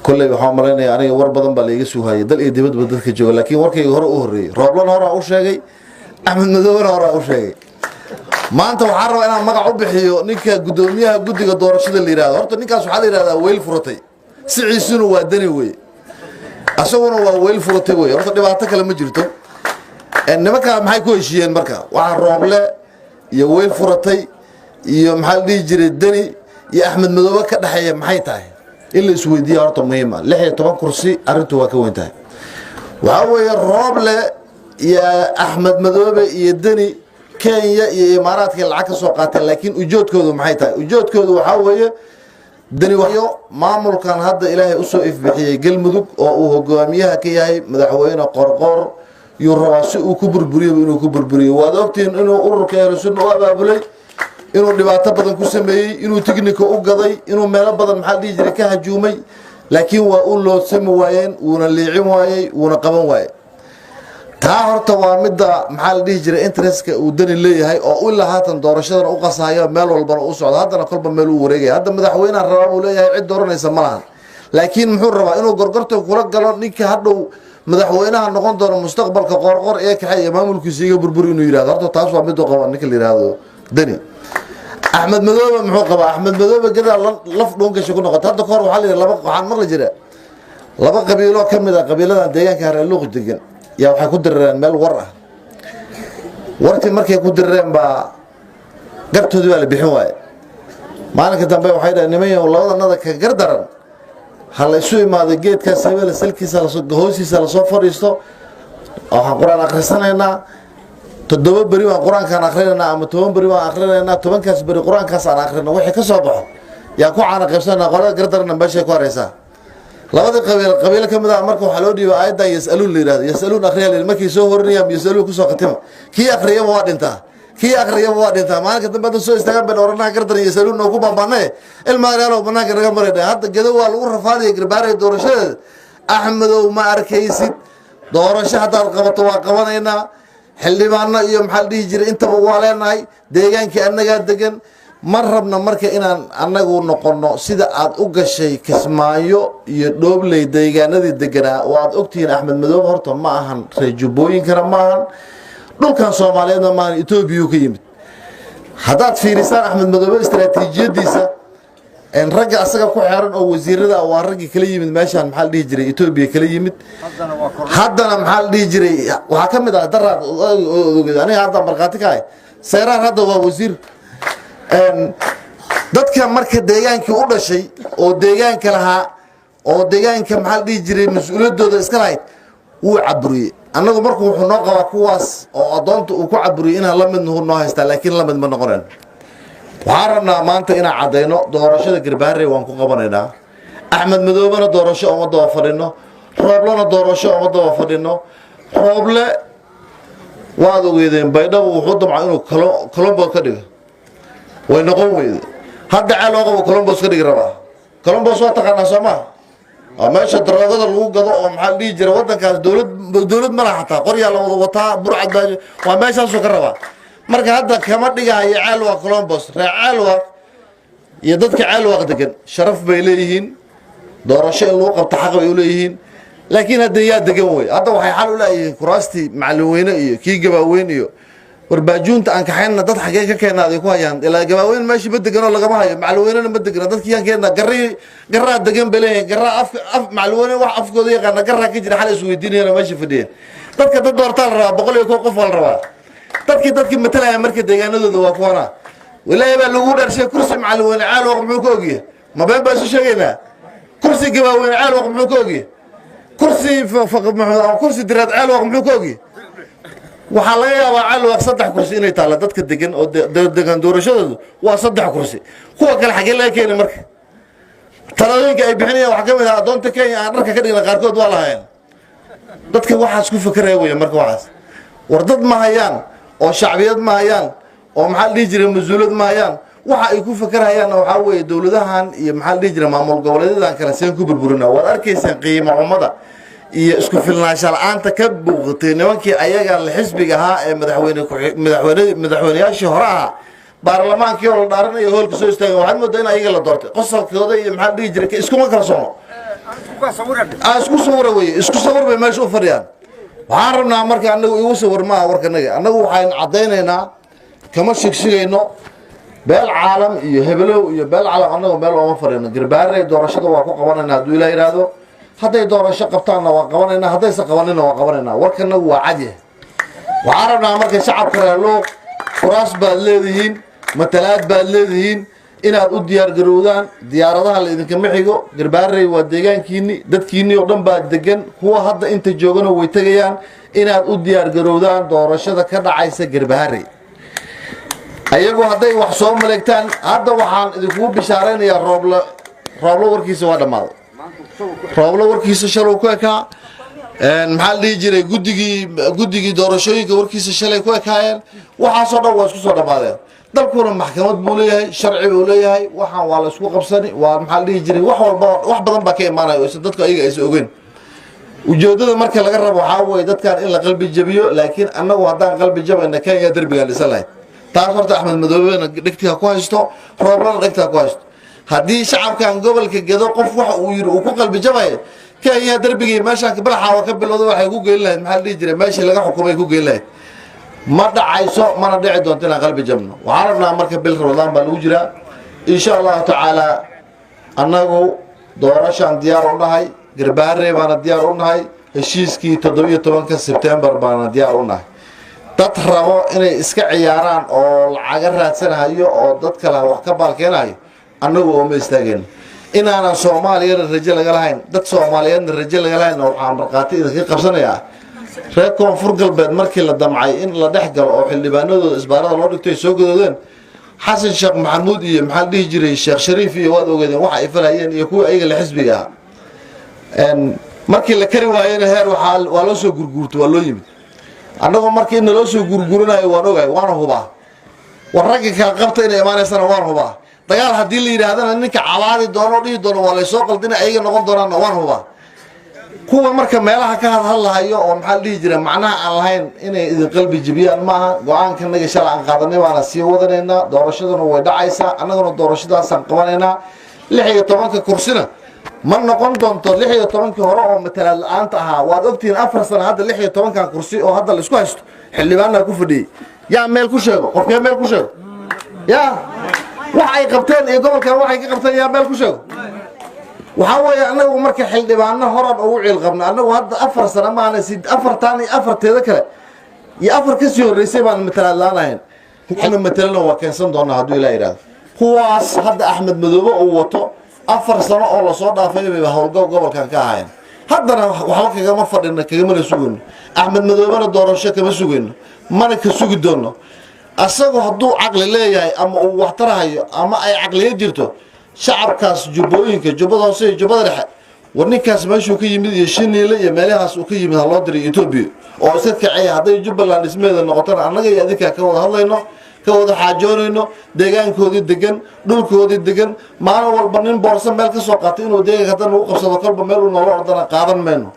كله waxaan maleynaya aniga war badan baa la iga soo hayay dal iyo dibad dadka jooga laakiin warkayga hore u horeeyay rooblan hore u sheegay Axmed Madowna hore u sheegay maanta waxaan rabaa inaan magac u bixiyo ninka gudoomiyaha guddiga doorashada la yiraahdo horta ninkaas waxa la yiraahdaa weyl furatay siciisuna waa dani weey asaguna waa weyl furatay weey horta dhibaato kale ma jirto nimanka maxay ku heshiiyeen marka waxa rooble iyo weyl furatay iyo maxaa dhigi jiray dani iyo Axmed Madow ka dhaxeeya maxay tahay in la isweydiiyo horta muhiim ah 16 kursi arintu waa ka weyn tahay waxa weeye rooble iyo Axmed Madow iyo dani Kenya iyo Imaaraadka lacag ka soo qaateen laakiin ujeedkoodu maxay tahay ujeedkoodu waxa weeye dani wayo maamulkan hadda Ilaahay u soo ifbixiyay galmudug oo uu hogaamiyaha ka yahay madaxweyne qorqor iyo rawaasi uu ku burburiyo waad ogtiin inuu ururka Ahlusunna oo abaabulay inuu dhibaato badan ku sameeyay inuu tikniiko u gaday inuu meelo badan maxaa dhigi jiray ka hajuumay laakiin waa uu loo sami waayeen uuna leecin waayay uuna qaban waayay taa horta waa midda maxaa dhigi jiray interest-ka uu dani leeyahay oo ilaa haatan doorashada u qasayo meel walba u socdo haddana kolba meel uu wareegay hadda madaxweynaha rabaa uu leeyahay cid dooranaysa ma lahan laakiin muxuu rabaa inuu gorgorto kula galo ninka hadhow madaxweynaha noqon doono mustaqbalka qorqor ee kaxay maamulkiisa iga burbur inuu yiraahdo horta taas waa mid oo qaba ninka la yiraahdo dani Axmed Madow muxuu qaba Axmed Madow gadaal laf dhoongasho ku noqotay hadda koor waxa la yiraahdaa laba waxaan mar la jira laba qabiilo kamid ah qabiilada deegaanka Hareeluq degan yaa waxa ku direen meel war ah wartii markay ku direen ba gartoodii waa la bixin waayay maalinka dambe waxay dhahay nimayo labadanada ka gardaran hal isu imaado geedka sabeel salkiisa la soo hoosiisa la soo fariisto waxaan quraan akhrisanaynaa toddoba bari waan quraankaan akhrinayna ama 10 bari waan akhrinayna 10 kaas bari quraankaas aan akhrino wixii ka soo baxo yaa ku caana qaybsanaa qolada gardarna meesha ku hareysa labada qabiil kamid ah marka waxa loo dhiibay ayada yasaluun leeyahay yasaluun akhriyaa markii soo horinayaan yasaluun ku soo qatimo kii akhriyo waa dhinta maalinka dambe soo istaagan baan oranaha gardar yasaluun oo ku baabaanay ilmaagaalo banaanka naga mareeday hadda gado waa lagu rafaadiyay garbaarey doorashada Axmedow ma arkaysid doorasho hadaad qabato waa qabanaynaa xildhibaano iyo maxal dhigi jiray inta waa leenahay deegaankii annaga degan mar rabna marka inaan annagu noqono sida aad u gashay Kismaayo iyo Doobley deegaanadii deganaa oo aad ogtiin Axmed Madow horta ma ahan reejubooyinkana ma ahan dhulkan Soomaaliyeedna ma ahan Itoobiya ka yimid hadaad fiirisaan Axmed Madow istaraatiijiyadiisa en ragga asaga ku xeeran oo wasiirada waa ragga kala yimid meeshan maxal dhigi jiray Itoobiya kala yimid haddana maxal dhigi jiray waxa kamid ah daraad aniga hadda marqaati ka ah seeraar hadda waa wasiir dadka marka deegaankii u dhashay oo deegaanka lahaa oo deegaanka maxal dhigi jiray mas'uuliyadooda iska lahayd wuu caburiyay annagu markuu wuxuu noo qabaa kuwaas oo adoonta uu ku caburiyay inaan la mid noo haystaa laakiin la mid ma noqoneen waxaan rabnaa maanta inaan cadayno doorashada garbaarey waan ku qabanaynaa Axmed Madowna doorasho oo wada fadhino rooblana doorasho oo wada fadhino rooble waad ogeedeen baydhabo wuxuu damcay inuu Colombo ka dhigo way noqon weyday hadda caalooqa Colombo ka dhigi rabaa Colombo soo taqaana Soomaa meesha daroogada lagu gado oo maxaa dhigi jiray wadankaas dawlad ma laha taa qorya la wada wataa burcad baa waa meeshaas oo ka rabaa marka hadda kama dhigayo caalwa Colombo caalwa iyo dadka caalwa degan sharaf bay leeyihiin doorasho loo qabto xaq bay u leeyihiin laakiin hadda yaa degan way hadda waxay xal u leeyihiin kuraasti macallimiin iyo kii gabaweyn iyo warbaajuunta aan ka xayna dad xagee ka keenaaday ku hayaan ilaa gabaweyn meeshii ma degan oo lagama hayo macallimiinna ma degan dadkii aan keenna garra degan beleen garra af macallimiin wax afkooda yaqaan garra ka jira xal is weydiinayna meeshii fadhiya dadka dad doortaan rabaa 100 qof wal rabaa dadkii matalaya marka deegaanadooda waa kuwana walaahi baa lagu dharshay kursi macallimiin caalwaq muxuu ka ogyahay ma been baa soo sheegaynaa kursi gabaweyn caalwaq muxuu ka ogyahay kursi diraad caalwaq muxuu ka ogyahay waxa laga yaabaa caalwaq 3 kursi inay taala dadka degan oo degan doorashadoodu waa 3 kursi kuwa kale xagee laga keenay marka talooyinka ay bixinayaan waxa kamid ah adoonta Kenya aan dharka ka dhigna qaarkood waa lahayn dadka waxaas ku fikrayay marka waxaas war dad ma hayaan oo shacbiyad ma hayaan oo maxal dhigi jiray mas'uuliyad ma hayaan waxa ay ku fikrayaan waxa weeye dawladahan iyo maxal dhigi jiray maamul goboleedyada kala seen ku burburina waad arkaysan qiimo umada iyo isku filnaansho la'aanta ka buuqtay nimankii ayaga la xisbiga ahaa ee madaxweynayaashii hore ah baarlamaankii oo la dhaaranayo hoolka soo istaagay waxaad moodaa in ayaga la doortay qosolkooda iyo maxal dhigi jiray iskuma kalsoono اسكو صور وي اسكو صور بي ماشي فريان waxaan rabnaa marka anagu igu sawir ma warkanaga anagu waxaan cadeynaynaa kama shigshigayno beel caalam iyo heblow iyo beel caalam anagu meel oo ma farino garbaarey doorashada waa ku qabanaynaa haduu ilaa yiraahdo haday doorasho qabtaana waa qabanaynaa haday sa qabanina waa qabanaynaa warkanagu waa cadi waxaan rabnaa marka shacabka reelo kuraas baad leedihiin matalaad baad leedihiin inaad u diyaar garowdaan diyaaradaha la idinka mixigo garbaarey waa deegaankiini dadkiini oo dhan baa degan kuwa hadda inta joogana way tagayaan inaad u diyaar garowdaan doorashada ka dhacaysa garbaarey ayagu haday wax soo maleegtaan hadda waxaan idinku bishaareynayaa rooblo warkiisa waa dhamaaday rooblo warkiisa shalay ku ekaa maxaa la dhihi jiray guddigii doorashooyinka warkiisa shalay ku ekaayeen waxaasoo dhan waa isku soo dhamaadeen dalkuna maxkamad buu leeyahay sharci buu leeyahay waxaan waa la isku qabsani waa maxaa la dhihi jiray wax badan baa ka imaanayo oo dadka ayaga aysan ogeyn ujeedada marka laga rabo waxaa weeye dadkan in la qalbi jabiyo laakiin annagu haddaan qalbi jabayna Kenya darbigaan dhisan lahayd taas horta Axmed Madoobe dhigtiga ku haysto Rooblana dhigtiga ku haysto haddii shacabkan gobolka Gedo qof waxa uu yiri uu ku qalbi jabay Kenya darbigii meeshaan ka balaxa ka bilowday waxay ku geyn lahayd maxaa la dhihi jiray meeshii laga xukumay ku geyn lahayd ma dhacayso mana dhici doonto inaan qalbi jabno waxaan rabnaa marka bil Ramadaan baa lagu jiraa insha Allah taala annagu doorashaan diyaar u nahay garbaarey baana diyaar u nahay heshiiskii 17 September baana diyaar u nahay dad rabo inay iska ciyaaraan oo lacag raadsanayo oo dad kale wax ka baalkeenayo annagu oo ma istaageen inaana Soomaaliyeed rajo laga lahayn dad Soomaaliyeed rajo laga lahayn waxaan marqaati idinka qabsanayaa reer koonfur galbeed markii la damcay in la dhex galo oo xildhibaanadooda isbaarada loo dhigtay soo godoodeen xasan sheekh maxamuud iyo maxaa la dhihi jiray sheekh shariif iyo waad ogeedeen waxa ay falayeen iyo kuwa ayaga la xisbiga markii la kari waayeen heer waa loo soo gurguurto waa loo yimid annagoo markii in loo soo gurguranayo waan ogahay waan hubaa war ragga kala qabta inay imaanaysana waan hubaa dagaal haddii la yidhaahdana ninka cabaadi doono dhihi doono waa laysoo qaldina ayaga noqon doonaana waan hubaa kuwa marka meelaha ka hadlahayo oo maxaa la dhihi jiray macnaha aan lahayn inay idin qalbi jabiyaan maaha go'aankanaga shalay aan qaadanay baana sii wadanaynaa doorashaduna way dhacaysaa annaguna doorashadaasaan qabanaynaa 16 kursina ma noqon doonto 16 hore oo matalaad la'aanta ahaa waad ogtiin 4 sano hadda 16 kursi oo hadda la isku haysto xildhibaanna ku fadhiyay yaa meel ku sheego qofkee meel ku sheego yaa wax ay qabteen iyo gobolka waxay ka qabteen yaa meel ku sheego waxa weeye anagu marka xildhibaano horan ugu ciil qabna anagu hadda 4 sano maana 4 teeda kale iyo 4 ka sii horeysay baan matalaad la'aanayn waxna matalana waa keensan doonaa hadduu ilaa yiraahdo kuwaas hadda Axmed Madoobe uu wato 4 sano oo la soo dhaafay bay howlgal gobolkan ka ahaayeen haddana waxa kagama fadhina kagama sugayno Axmed Madoobena doorasho kama sugayno mana ka sugi doono asagoo hadduu caqli leeyahay ama uu wax tarahayo ama ay caqliga jirto shacabkaas jubbooyinka jubbada hoose iyo jubbada dhexe warninkaas meeshuu ka yimid iyo Shiniile iyo meelahaas uu ka yimid loo diray Ethiopia oo iska kacay haday Jubbaland ismeeda noqotana annaga iyo adinka ka wada hadlayno ka wada xaajoonayno deegaankoodii degan dhulkoodii degan maalin walba nin boorso meel ka soo qaatay inuu deegaanka hadan uu qabsado kolba meel uu nolol ordana qaadan meeno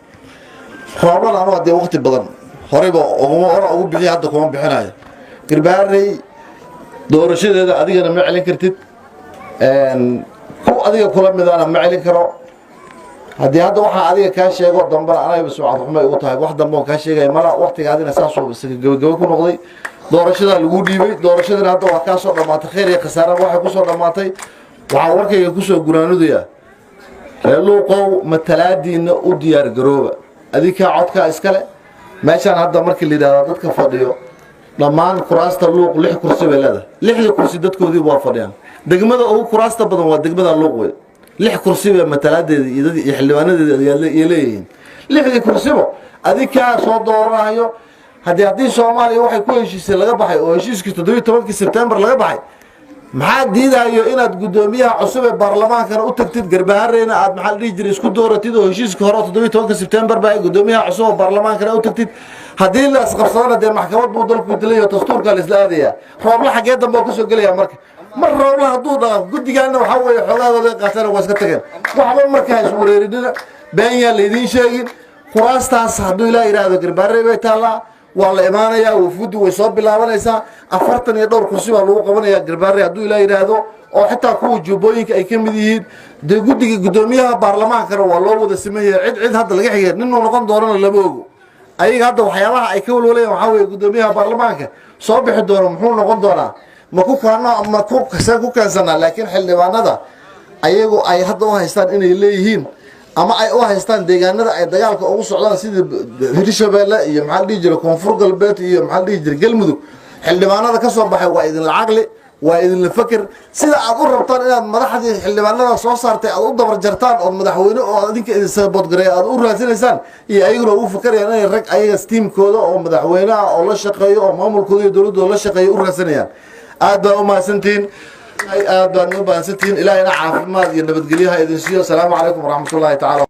roobana anoo hadii waqti badan horeyba ugu bixi hadda kuma bixinayo garbaarey doorashadeeda adigana ma celin kartid ku adiga kula midana ma celin karo haddii hadda waxa adiga ka sheego dambana anayba suucad xumo ugu tahay wax dambe oo ka sheegay mala waqtiga adina saas oo gabagabo ku noqday doorashada lagu dhiibay doorashadana hadda waa ka soo dhamaatay khayr iyo khasaare waxa ku soo dhamaatay waxa warkayga ku soo guraanudaya reeluqow matalaadiina u diyaar garooba adika codka iskale meeshan hadda markii la yiraahdo dadka fadhiyo dhamaan kuraasta luuq 6 kursi bay leedahay 6 kursi dadkoodii waa fadhiyaan degmada ugu kuraasta badan waa degmada luuq way 6 kursi bay matalaadeeda iyo xildhibaanadeeda ay leeyihiin 6 kursibo adika soo dooranayo haddii Soomaaliya waxay ku heshiisay laga baxay oo heshiiskii 17 September laga baxay maxaa diidayo inaad gudoomiyaha cusub ee baarlamaanka u tagtid garbaareyna aad maxal dhigi jiray isku dooratid oo heshiiskii hore 17 September baa gudoomiyaha cusub ee baarlamaanka u tagtid haddii la isqabsadana de maxkamad buu dalku dilayo dastuurka la isla aadaya roobla xagee dambe ka soo galaya marka mar roobla haduu dhaaf gudigaana waxa weeye xogaadooda qaatana waa iska tageen waxba markaa is wareerinina been yaa leedin sheegin kuraastaas haduu ilaa yiraahdo garbaarey bay taala waa la imaanayaa wafuuddu way soo bilaabanaysaa 40 iyo dhowr kursi baa lagu qabanayaa garbaare hadduu ilaa yidhaahdo oo xitaa kuwa jubbooyinka ay ka mid yihiin dee guddiga guddoomiyaha baarlamaankana waa loo wada sameeyay cid hadda laga xigay ninuu noqon doonana lama ogo ayaga hadda waxyaabaha ay ka walwalayaan waxaa weeye guddoomiyaha baarlamaanka soo bixi doona muxuu noqon doonaa ma ku keensanaa laakiin xildhibaanada ayagu ay hadda u haystaan inay leeyihiin ama ay u haystaan deegaanada ay dagaalka ugu socdaan sida Hirshabeelle iyo maxaa la dhihi jiray Koonfur Galbeed iyo maxaa la dhihi jiray Galmudug xildhibaanada ka soo baxay waa idin lacaqli waa idin la fakir sida aad u rabtaan inaad madaxdii xildhibaanada soo saartay aad u dabar jartaan oo madaxweyne oo adinka idin sabood gareey aad u raadsanaysaan iyo ayaguna ugu fakarayaan inay rag ayaga steamkooda oo madaxweynaha oo la shaqeeyo oo maamulkooda iyo dawladooda la shaqeeyo u raadsanayaan aad baa u mahadsantiin aad baan u mahadsantiin ilaahayna caafimaad iyo nabadgelyo ha idin siiyo. Assalaamu calaykum waraxmatullaahi tacaala.